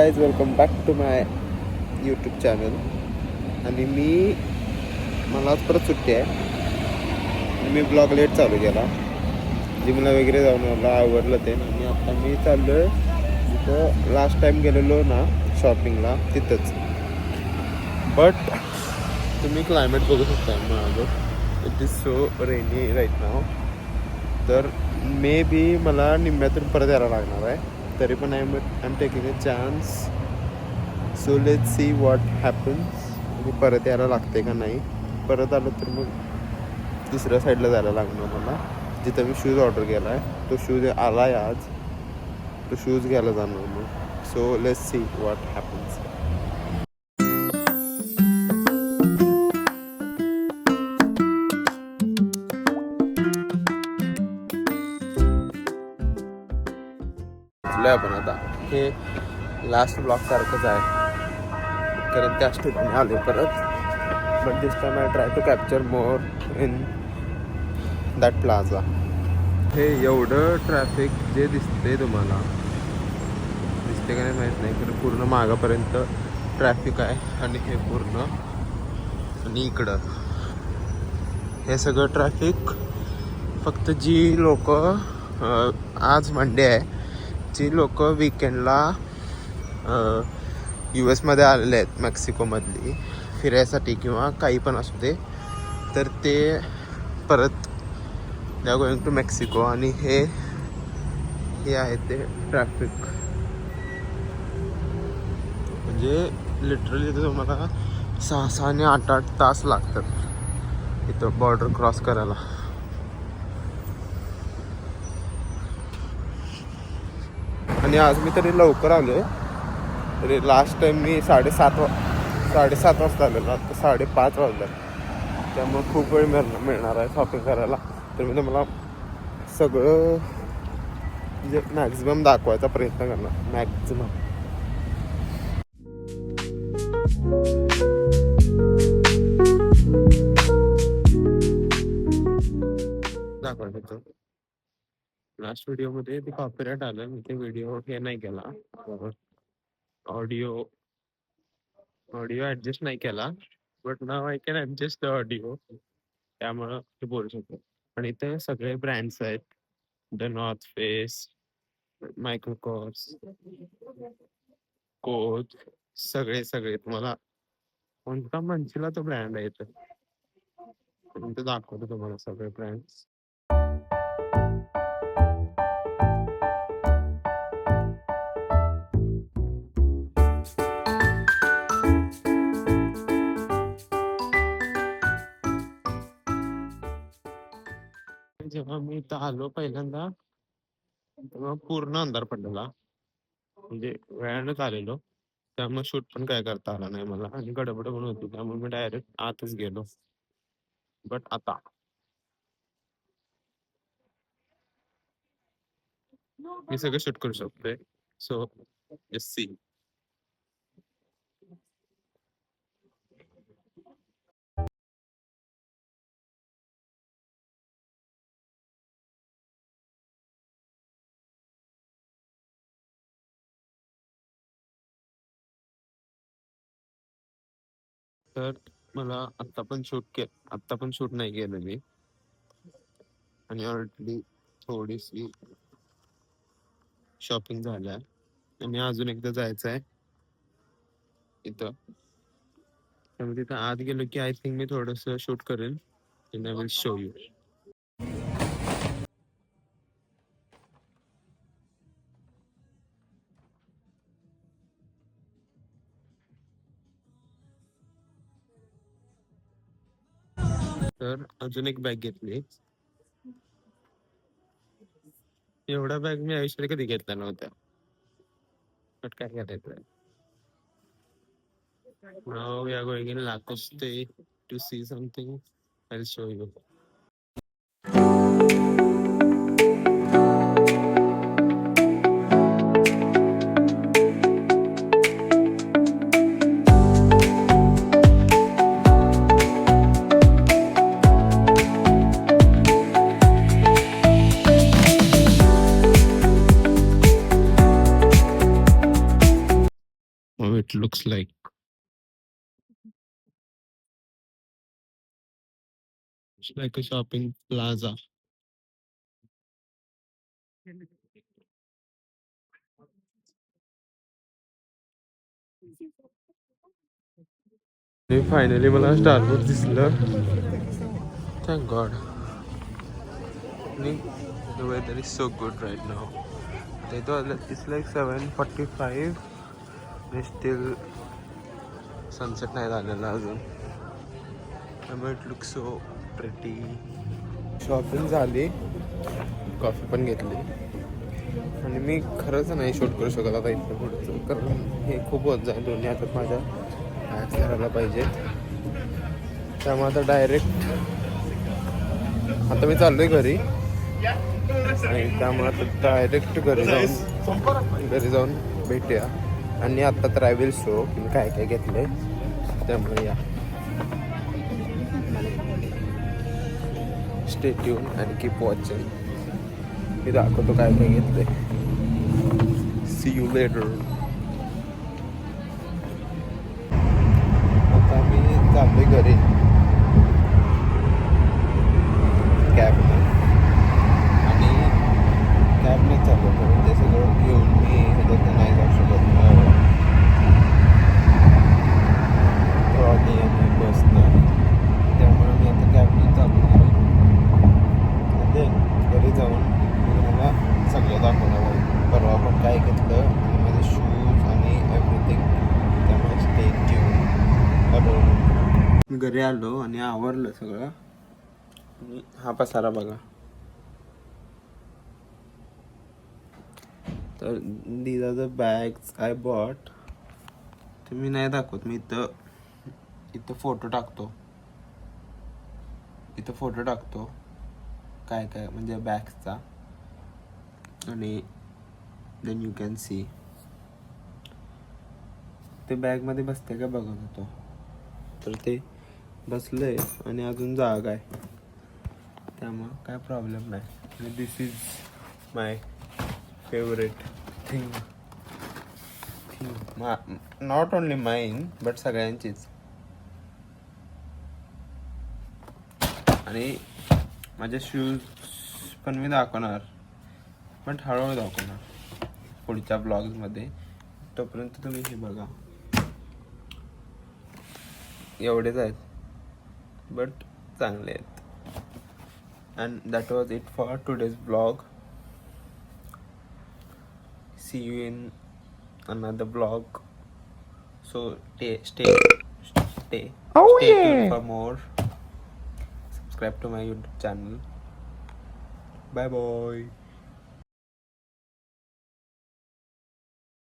Guys welcome back to my YouTube channel. आणि मला आज परत सुट्टी आहे. मी ब्लॉग लेट चालू केला. जिमला वगैरे जाऊन मला आवडलं ते. आणि आता मी चाललो आहे जिथं लास्ट टाईम गेलेलो ना शॉपिंगला तिथंच. बट तुम्ही क्लायमेट बघू शकता माझं. It is so rainy right now. तर मे बी मला निम्म्यातून परत यायला लागणार आहे. तरी पण I am taking a chance. So let's see what happens. म्हणजे परत यायला लागते का नाही. परत आलं तर मग दुसऱ्या साईडला जायला लागणार मला. जिथं मी शूज ऑर्डर केला आहे तो शूज आला आहे आज. तो शूज घ्यायला जाणार मग. So let's see what happens. आपण आता हे लास्ट ब्लॉक सारखंच आहे कारण त्याच ठिकाणी आले परत. But this time I try to capture more in that plaza. हे एवढं ट्रॅफिक जे दिसते तुम्हाला दिसते का नाही माहीत नाही कारण पूर्ण मागापर्यंत ट्रॅफिक आहे. आणि हे पूर्ण आणि इकडं हे सगळं ट्रॅफिक फक्त जी लोक आज मंडे आहे जी लोक विकेंडला US मध्ये आलेले आहेत मेक्सिकोमधली फिरायसाठी किंवा काही पण असू दे तर ते परत they are going to Mexico. आणि हे आहे ते ट्रॅफिक. म्हणजे लिटरली तुम्हाला 6 आणि 8 तास लागतात इथं बॉर्डर क्रॉस करायला. आणि आज मी तरी लवकर आलो आहे. तरी लास्ट टाईम मी 7:30 वाजता आलेलो. आता 5:30 वाजले. त्यामुळे खूप वेळ मिळणार आहे शॉपिंग करायला. तर मी तुम्हाला सगळं म्हणजे मॅक्झिमम दाखवायचा प्रयत्न करणार. मॅक्झिमम दाखवायचं. लास्ट व्हिडिओमध्ये ते कॉपीराइट आलं. मी ते व्हिडिओ हे नाही केला. ऑडिओ ॲडजस्ट नाही केला. But now I can adjust the audio. त्यामुळं ते बोलू शकतो. आणि इथे सगळे ब्रँड्स आहेत. The North Face, Michael Kors, Coach सगळे तुम्हाला कोणता म्हणशीला तो ब्रँड आहे इथं. ते दाखवतो तुम्हाला सगळे ब्रँड्स. जेव्हा मी इथं आलो पहिल्यांदा तेव्हा पूर्ण अंधार पडलेला. म्हणजे वेळानंच आलेलो त्यामुळे शूट पण काय करता आला नाही मला. आणि गडबड पण होती त्यामुळे मी डायरेक्ट आतच गेलो. बट आता मी सगळं शूट करू शकतोय. So just see. तर मला आत्ता पण शूट नाही केलं मी. आणि ऑलरेडी थोडीशी शॉपिंग झाल्या. आणि अजून एकदा जायचं आहे इथं. त्यामुळे तिथं आत गेलो की आय थिंक मी थोडस शूट करेन. And I will show you. तर अजून एक बॅग घेतली. एवढा बॅग मी आयुष्यात कधी घेतला नव्हता. बट काय करायचं. Now we are going in Lacoste to see something. I'll show you. how it looks like. It's like a shopping plaza. Finally मला स्टारबक्स दिसलं. Thank God. The weather is so good right now. It's like 7:45. Still sunset नाही झालेला अजून. It looks so pretty. Shopping झाली, coffee पण घेतली आणि मी खरंच नाही शूट करू शकत आता इथलं पुढचं, कारण हे खूप होत जाईल. दोन्ही हातात माझ्या बॅग्स धरायला पाहिजेत. त्यामुळे आता डायरेक्ट आता मी चाललोय घरी आणि त्यामुळे आता डायरेक्ट घरी जाऊन भेटूया. आणि आता तर आय विल शो की मी काय काय घेतलंय. त्यामुळे या स्टे ट्यून आणि कीप वॉचिंग. मी दाखवतो काय काय घेतलंय. See you later. आता मी चाललोय घरी कॅबने आणि कॅबने चाललो, कारण ते सगळं घेऊन मी ह्याच्यात नाही जाऊ शकत ट्रॉली आणि बसनं. त्यामुळे मी आता कॅबने चाललो घरी जाऊन मी मला सगळं दाखवणार आहे. परवा पण काय घेतलं आणि माझे शूज आणि एव्हरीथिंग. त्यामुळे स्टे ट्यून. मी घरी आलो आणि आवरलं सगळं. आणि हा पसारा बघा. तर these are the bags I bought. ते मी नाही दाखवत. मी इथं फोटो टाकतो काय काय म्हणजे बॅग्सचा. आणि देन यू कॅन सी. ते बॅगमध्ये बसते का बघत होतो, तर ते बसलंय आणि अजून जागा आहे, त्यामुळं काय प्रॉब्लेम नाही. आणि this is my favourite thing. Not only mine but सगळ्यांचीच. आणि माझे शूज पण मी दाखवणार, पण हळूहळू दाखवणार पुढच्या ब्लॉग्समध्ये. तोपर्यंत तुम्ही हे बघा. एवढेच आहेत बट चांगले आहेत. And that was it for today's blog. See you in another vlog. So stay tuned for more. Subscribe to my YouTube channel. Bye bye.